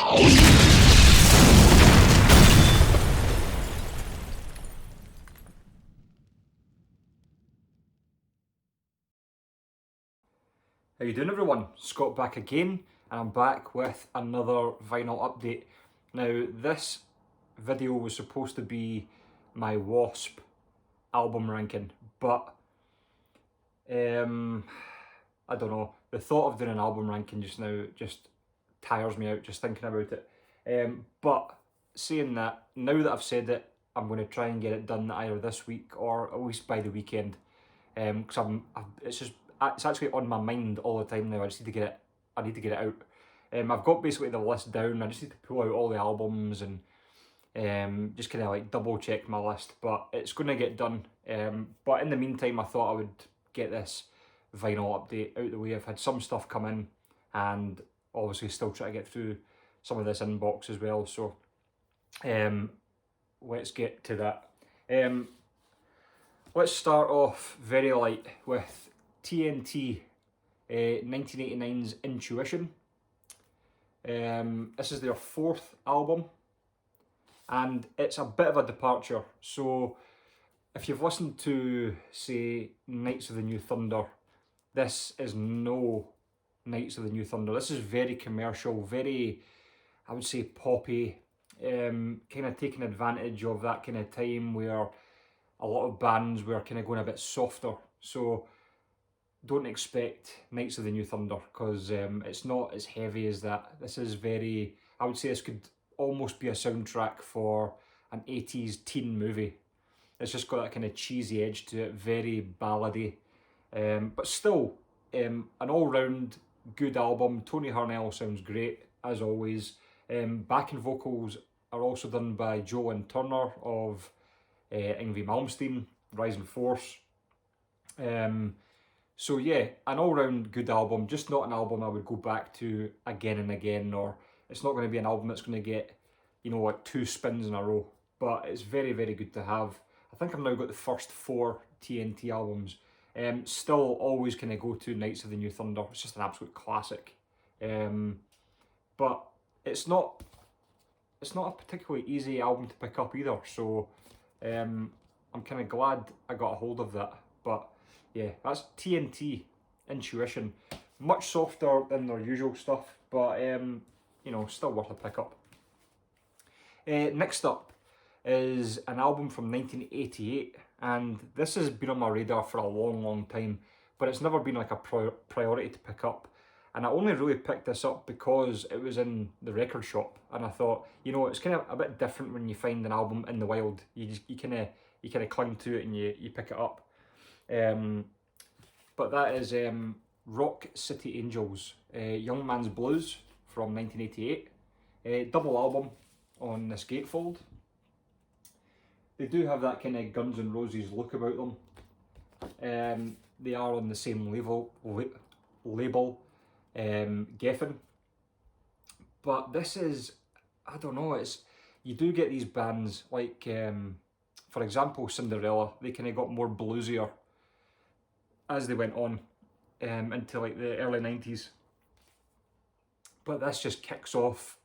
How you doing, everyone? Scott back again, and I'm back with another vinyl update. Now, this video was supposed to be my Wasp album ranking, but I don't know, the thought of doing an album ranking just now just tires me out just thinking about it. But saying that, now that I've said it, I'm going to try and get it done either this week or at least by the weekend, because it's actually on my mind all the time now. I need to get it out. I've got basically the list down. I just need to pull out all the albums and just kind of like double check my list, but it's going to get done. But in the meantime, I thought I would get this vinyl update out the way. I've had some stuff come in, and obviously still try to get through some of this inbox as well. So let's get to that. Let's start off very light with TNT 1989's Intuition. This is their fourth album, and it's a bit of a departure. So if you've listened to, say, Knights of the New Thunder, this is no Knights of the New Thunder. This is very commercial, very, I would say, poppy, kind of taking advantage of that kind of time where a lot of bands were kind of going a bit softer. So don't expect Knights of the New Thunder, because it's not as heavy as that. This is very, I would say this could almost be a soundtrack for an 80s teen movie. It's just got that kind of cheesy edge to it, very ballady, but still an all-round good album. Tony Harnell sounds great, as always. Backing vocals are also done by Joe Turner of Yngwie Malmsteen, Rising Force. So yeah, an all-round good album, just not an album I would go back to again and again, or it's not going to be an album that's going to get, you know, like 2 spins in a row, but it's very, very good to have. I think I've now got the first 4 TNT albums. Still always kind of go to Knights of the New Thunder. It's just an absolute classic. But it's not a particularly easy album to pick up either, so I'm kind of glad I got a hold of that. But yeah, that's TNT Intuition. Much softer than their usual stuff, but you know, still worth a pickup. Next up is an album from 1988, and this has been on my radar for a long, long time, but it's never been like a priority to pick up. And I only really picked this up because it was in the record shop, and I thought, you know, it's kind of a bit different when you find an album in the wild. You kind of cling to it and you pick it up. But that is Rock City Angels, Young Man's Blues from 1988. Double album on this gatefold. They do have that kind of Guns N' Roses look about them. They are on the same label, Geffen. But this is, I don't know, you do get these bands like, for example, Cinderella. They kind of got more bluesier as they went on into like the early 90s. But this just kicks off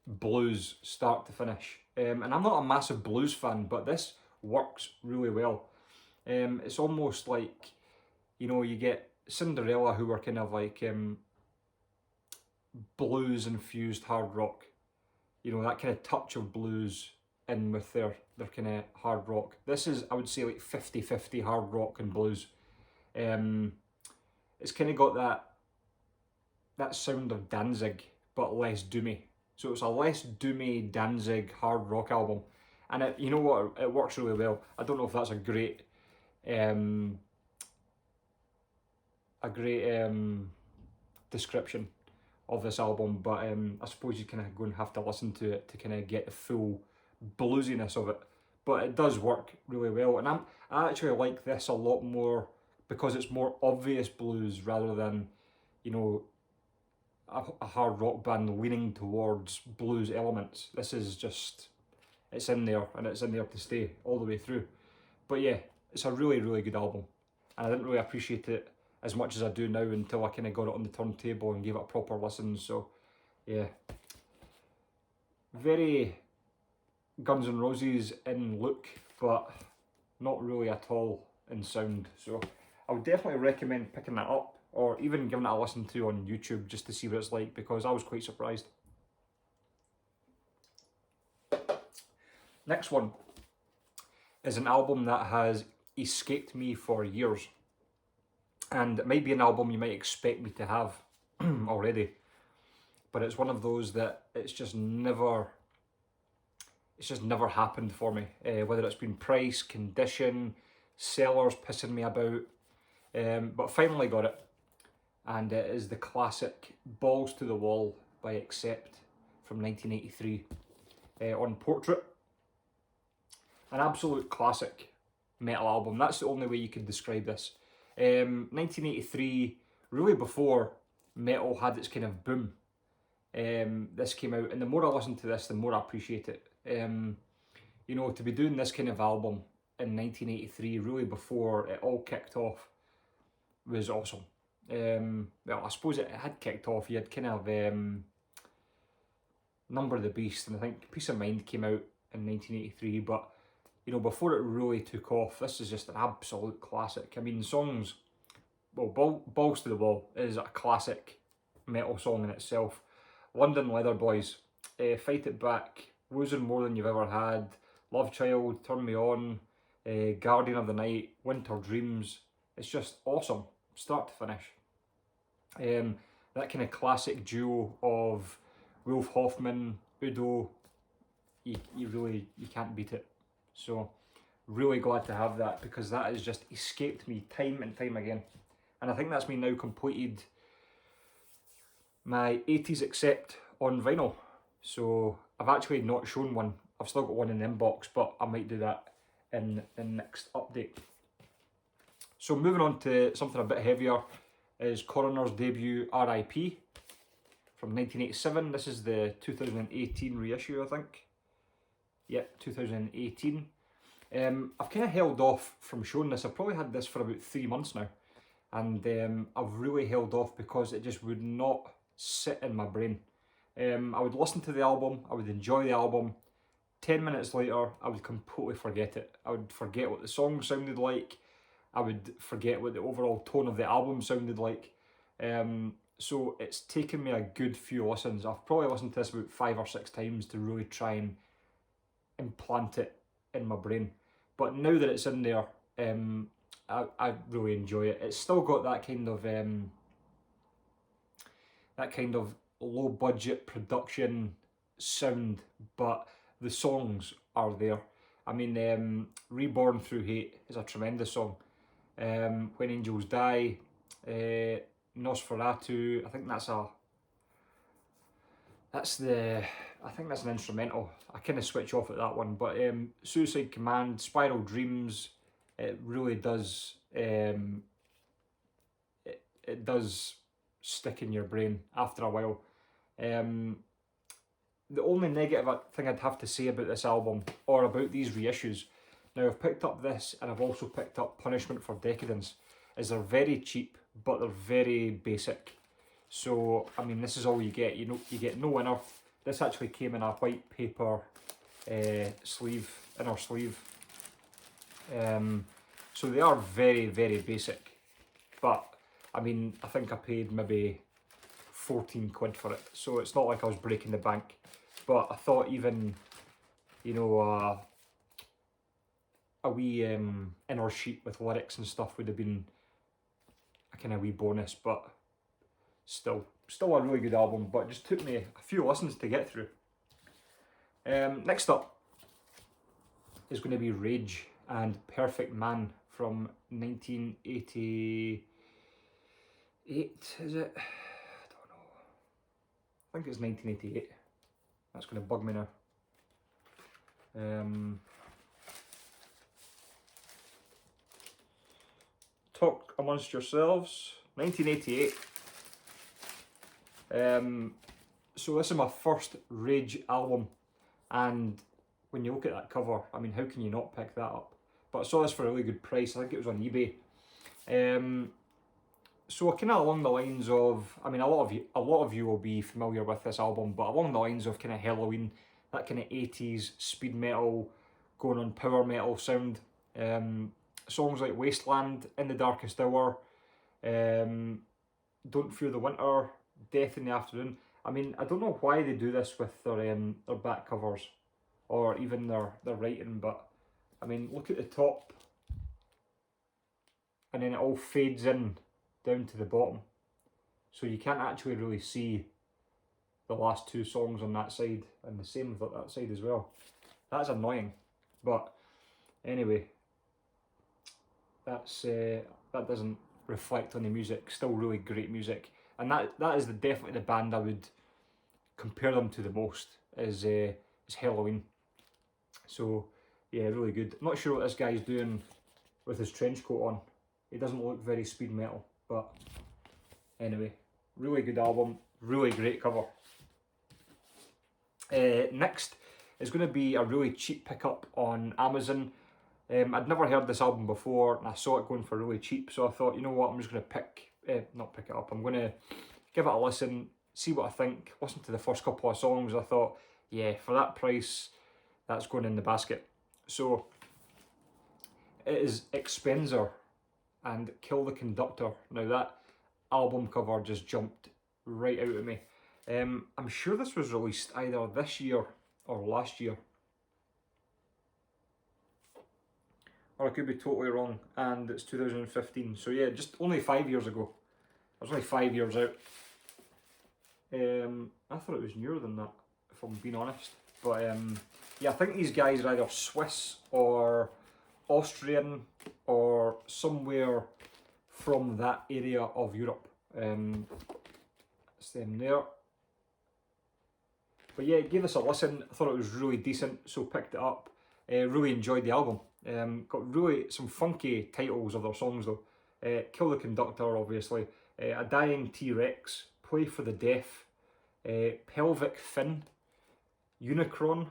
blues start to finish. And I'm not a massive blues fan, but this works really well. It's almost like, you know, you get Cinderella, who were kind of like blues infused hard rock. You know, that kind of touch of blues in with their kind of hard rock. This is, I would say, like 50-50 hard rock and blues. It's kind of got that sound of Danzig, but less doomy. So it's a less doomy Danzig hard rock album, and you know what, it works really well. I don't know if that's a great description of this album, but I suppose you kind of go and have to listen to it to kind of get the full bluesiness of it. But it does work really well, and I actually like this a lot more because it's more obvious blues rather than, you know, a hard rock band leaning towards blues elements. This is just, it's in there, and it's in there to stay all the way through. But yeah, it's a really, really good album, and I didn't really appreciate it as much as I do now until I kind of got it on the turntable and gave it a proper listen. So yeah, very Guns N' Roses in look, but not really at all in sound. So I would definitely recommend picking that up, or even giving it a listen to on YouTube just to see what it's like, because I was quite surprised. Next one is an album that has escaped me for years, and it might be an album you might expect me to have already, but it's one of those that it's just never happened for me, whether it's been price, condition, sellers pissing me about, but finally got it, and it is the classic Balls to the Wall by Accept from 1983 on Portrait. An absolute classic metal album. That's the only way you could describe this. 1983, really before metal had its kind of boom. This came out, and the more I listen to this, the more I appreciate it. You know, to be doing this kind of album in 1983, really before it all kicked off, was awesome. Well, I suppose it had kicked off. You had kind of Number of the Beast, and I think Peace of Mind came out in 1983, but you know, before it really took off, this is just an absolute classic. I mean, songs, well, Balls to the Wall is a classic metal song in itself. London Leather Boys, Fight It Back, Losing More Than You've Ever Had, Love Child, Turn Me On, Guardian of the Night, Winter Dreams. It's just awesome, start to finish. That kind of classic duo of Wolf Hoffman, Udo, you can't beat it. So really glad to have that, because that has just escaped me time and time again. And I think that's me now completed my 80s Accept on vinyl. So I've actually not shown one. I've still got one in the inbox, but I might do that in the next update. So moving on to something a bit heavier is Coroner's debut R.I.P. from 1987. This is the 2018 reissue, I think. Yep, 2018. I've kind of held off from showing this. I've probably had this for about 3 months now, and I've really held off because it just would not sit in my brain. I would listen to the album, I would enjoy the album. 10 minutes later, I would completely forget it. I would forget what the song sounded like. I would forget what the overall tone of the album sounded like. So it's taken me a good few listens. I've probably listened to this about 5 or 6 times to really try and implant it in my brain. But now that it's in there, I really enjoy it. It's still got that kind of low budget production sound, but the songs are there. I mean, Reborn Through Hate is a tremendous song. When Angels Die, Nosferatu, I think that's an instrumental. I kind of switch off at that one, but Suicide Command, Spiral Dreams, it really does, it does stick in your brain after a while. The only negative thing I'd have to say about this album, or about these reissues, now I've picked up this and I've also picked up Punishment for Decadence, is they're very cheap, but they're very basic. So, I mean, this is all you get. You get no inner. This actually came in a white paper sleeve, inner sleeve. So they are very, very basic. But, I mean, I think I paid maybe 14 quid for it. So it's not like I was breaking the bank. But I thought even, you know, a wee inner sheet with lyrics and stuff would have been a kind of wee bonus, but still a really good album, but just took me a few listens to get through. Next up is going to be Rage and Perfect Man from 1988, is it? I don't know. I think it's 1988. That's going to bug me now. Talk Amongst Yourselves, 1988. So this is my first Rage album, and when you look at that cover, I mean, how can you not pick that up? But I saw this for a really good price. I think it was on eBay. So kind of along the lines of, I mean, a lot of you will be familiar with this album, but along the lines of kind of Halloween, that kind of 80s speed metal going on power metal sound. Songs like Wasteland, In the Darkest Hour, Don't Fear the Winter, Death in the Afternoon. I mean, I don't know why they do this with their back covers or even their writing, but I mean, look at the top and then it all fades in down to the bottom. So you can't actually really see the last two songs on that side, and the same with that side as well. That's annoying, but anyway, that doesn't reflect on the music. Still really great music, and that is definitely the band I would compare them to the most is Halloween. So yeah, really good. I'm not sure what this guy's doing with his trench coat on. It doesn't look very speed metal, but anyway, really good album, really great cover. Next is going to be a really cheap pickup on Amazon. I'd never heard this album before, and I saw it going for really cheap, so I thought, you know what, I'm just going to not pick it up, I'm going to give it a listen, see what I think, listen to the first couple of songs. I thought, yeah, for that price, that's going in the basket. So, it is Expenser and Kill the Conductor. Now that album cover just jumped right out at me. I'm sure this was released either this year or last year. Or I could be totally wrong, and it's 2015. So yeah, just only 5 years ago. I was only 5 years out. I thought it was newer than that, if I'm being honest. But yeah, I think these guys are either Swiss or Austrian or somewhere from that area of Europe. It's them there. But yeah, gave this a listen. I thought it was really decent, so picked it up. Really enjoyed the album. Got really some funky titles of their songs though. Kill the Conductor, obviously. A Dying T-Rex, Play for the Deaf, Pelvic Fin, Unicron.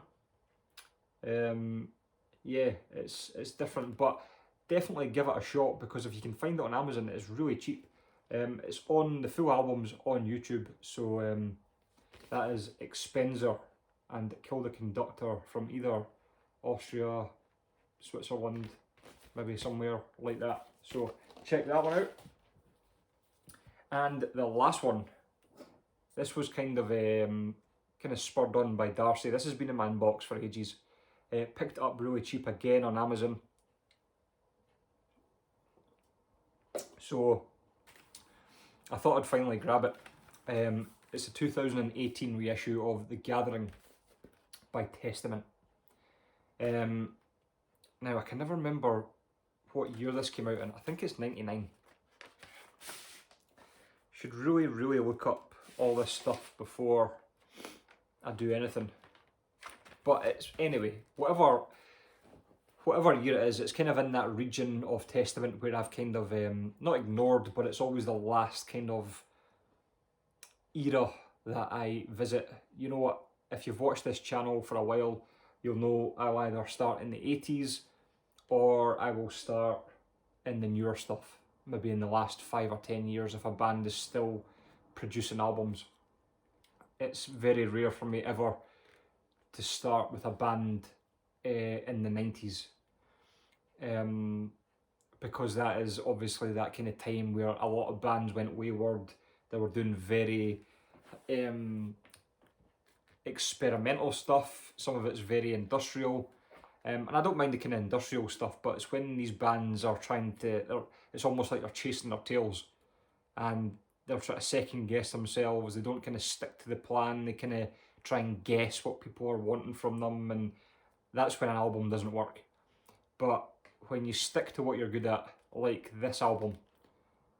Yeah, it's different, but definitely give it a shot, because if you can find it on Amazon, it's really cheap. It's on the full albums on YouTube, so that is Expenser and Kill the Conductor from either Austria, Switzerland, maybe somewhere like that. So check that one out. And the last one, this was kind of spurred on by Darcy. This has been in my inbox for ages. Picked it up really cheap again on Amazon. So I thought I'd finally grab it. It's a 2018 reissue of The Gathering by Testament. Now I can never remember what year this came out in. I think it's 99. Should really look up all this stuff before I do anything. But it's, anyway, whatever year it is, it's kind of in that region of Testament where I've kind of not ignored, but it's always the last kind of era that I visit. You know what, if you've watched this channel for a while, you'll know I'll either start in the 80s or I will start in the newer stuff, maybe in the last 5 or 10 years if a band is still producing albums. It's very rare for me ever to start with a band in the 90s, because that is obviously that kind of time where a lot of bands went wayward. They were doing very experimental stuff. Some of it's very industrial, and I don't mind the kind of industrial stuff, but it's when these bands are trying to, it's almost like they're chasing their tails and they're trying to second guess themselves. They don't kind of stick to the plan. They kind of try and guess what people are wanting from them, and that's when an album doesn't work. But when you stick to what you're good at, like this album,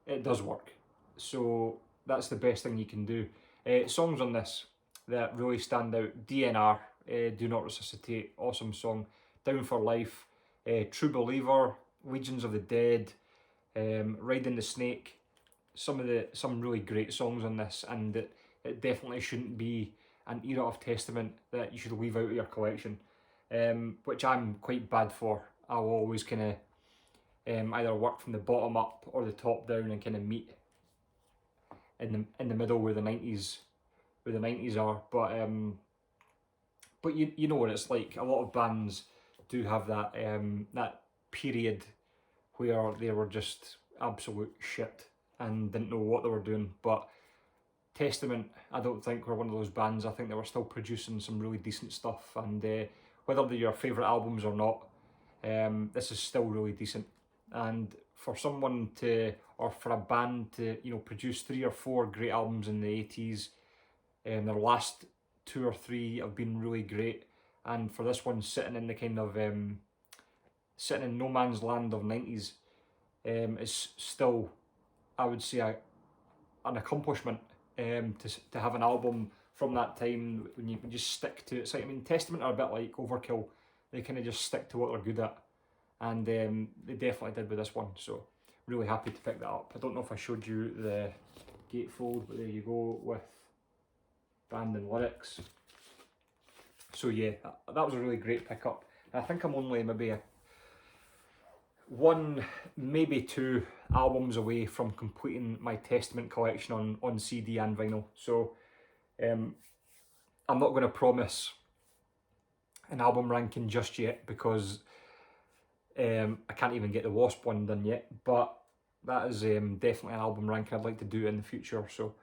it does work. So that's the best thing you can do. Songs on this that really stand out: DNR, Do Not Resuscitate, awesome song. Down for Life, True Believer, Legions of the Dead, Riding the Snake. Some really great songs on this, and it definitely shouldn't be an era of Testament that you should leave out of your collection, which I'm quite bad for. I'll always kind of either work from the bottom up or the top down and kind of meet in the middle where the 90s are. But But you know what it's like. A lot of bands do have that that period where they were just absolute shit and didn't know what they were doing. But Testament, I don't think were one of those bands. I think they were still producing some really decent stuff, and whether they're your favourite albums or not, this is still really decent. And for someone to, or for a band to, you know, produce 3 or 4 great albums in the 80s, their last 2 or 3 have been really great, and for this one sitting in the kind of sitting in no man's land of 90s, is still, I would say, an accomplishment. To have an album from that time when you can just stick to it. So I mean, Testament are a bit like Overkill. They kind of just stick to what they're good at, and they definitely did with this one. So really happy to pick that up. I don't know if I showed you the gatefold, but there you go with band and lyrics. So yeah, that was a really great pickup. I think I'm only maybe one, maybe 2 albums away from completing my Testament collection on CD and vinyl. So I'm not going to promise an album ranking just yet, because I can't even get the Wasp one done yet, but that is definitely an album ranking I'd like to do in the future. So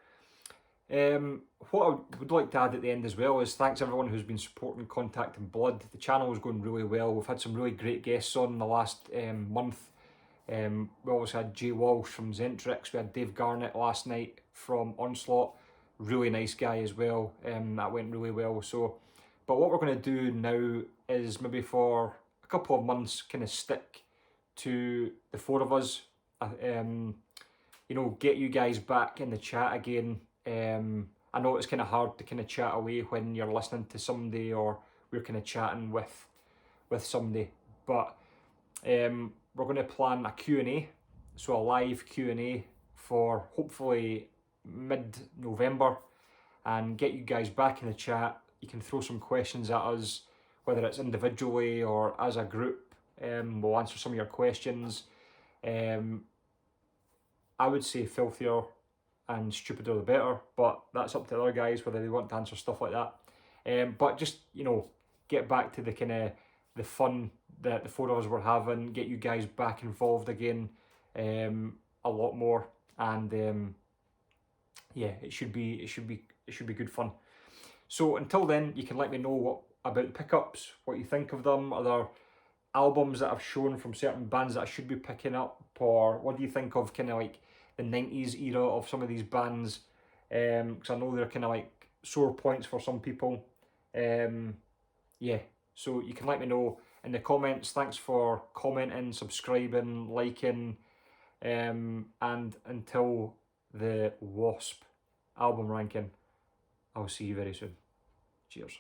what I would like to add at the end as well is thanks everyone who's been supporting Contact and Blood. The channel is going really well. We've had some really great guests on in the last month. We also had Jay Walsh from Zentrix. We had Dave Garnett last night from Onslaught. Really nice guy as well. That went really well. So, but what we're going to do now is maybe for a couple of months kind of stick to the 4 of us. You know, get you guys back in the chat again. I know it's kind of hard to kind of chat away when you're listening to somebody or we're kind of chatting with somebody, but we're going to plan a Q&A, so a live Q&A for hopefully mid-November, and get you guys back in the chat. You can throw some questions at us, whether it's individually or as a group. We'll answer some of your questions. I would say filthier and stupider the better, but that's up to the other guys whether they want to answer stuff like that. But just, you know, get back to the kind of the fun that the 4 of us were having, get you guys back involved again a lot more, and yeah, it should be good fun. So until then, you can let me know what about the pickups, what you think of them, other albums that I've shown from certain bands that I should be picking up, or what do you think of kind of like the 90s era of some of these bands, because I know they're kind of like sore points for some people. Yeah, so you can let me know in the comments. Thanks for commenting, subscribing, liking, and until the Wasp album ranking, I'll see you very soon. Cheers.